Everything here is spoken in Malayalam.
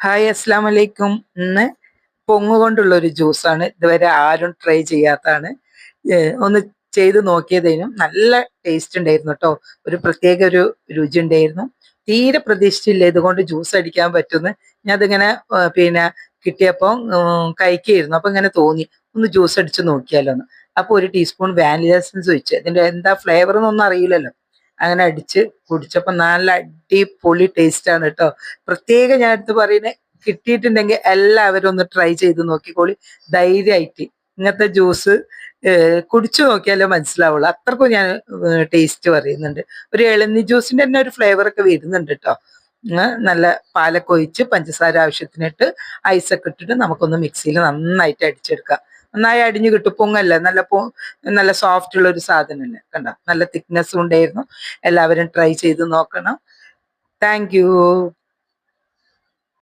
ഹായ് അസ്സാം വലൈക്കും. ഇന്ന് പൊങ്ങ് കൊണ്ടുള്ള ഒരു ജ്യൂസാണ്. ഇതുവരെ ആരും ട്രൈ ചെയ്യാത്തതാണ്. ഒന്ന് ചെയ്ത് നോക്കിയതേനും നല്ല ടേസ്റ്റ് ഉണ്ടായിരുന്നു കേട്ടോ. ഒരു പ്രത്യേക ഒരു രുചി ഉണ്ടായിരുന്നു. തീരെ പ്രതീക്ഷിച്ചില്ല ഇതുകൊണ്ട് ജ്യൂസ് അടിക്കാൻ പറ്റുമെന്ന്. ഞാൻ അതിങ്ങനെ കിട്ടിയപ്പോൾ കഴിക്കായിരുന്നു. അപ്പൊ ഇങ്ങനെ തോന്നി ഒന്ന് ജ്യൂസ് അടിച്ച് നോക്കിയാലോന്ന്. അപ്പൊ ഒരു ടീസ്പൂൺ വാനില എസൻസ് ഒഴിച്ച്, ഇതിന്റെ എന്താ ഫ്ലേവർ എന്നൊന്നും അറിയില്ലല്ലോ. അങ്ങനെ അടിച്ച് കുടിച്ചപ്പോ നല്ല അടിപൊളി ടേസ്റ്റ് ആണ് കേട്ടോ. പ്രത്യേകം ഞാൻ എടുത്ത് പറയുന്നത്, കിട്ടിയിട്ടുണ്ടെങ്കിൽ എല്ലാവരും ഒന്ന് ട്രൈ ചെയ്ത് നോക്കിക്കോളി. ധൈര്യമായിട്ട് ഇങ്ങനത്തെ ജ്യൂസ് കുടിച്ചു നോക്കിയാലേ മനസ്സിലാവുള്ളൂ. അത്രക്കും ഞാൻ ടേസ്റ്റ് പറയുന്നുണ്ട്. ഒരു ഇളനി ജ്യൂസിന്റെ തന്നെ ഒരു ഫ്ലേവർ ഒക്കെ വരുന്നുണ്ട് കേട്ടോ. നല്ല പാലൊക്കെ ഒഴിച്ച് പഞ്ചസാര ആവശ്യത്തിനിട്ട് ഐസൊക്കെ ഇട്ടിട്ട് നമുക്കൊന്ന് മിക്സിയിൽ നന്നായിട്ട് അടിച്ചെടുക്കാം. നന്നായി അടിഞ്ഞു കിട്ടും. പൊങ്ങല്ല, നല്ല സോഫ്റ്റ് ഉള്ള ഒരു സാധനമല്ലേ. കണ്ട നല്ല തിക്നെസ്സും ഉണ്ടായിരുന്നു. എല്ലാവരും ട്രൈ ചെയ്ത് നോക്കണം. Thank you.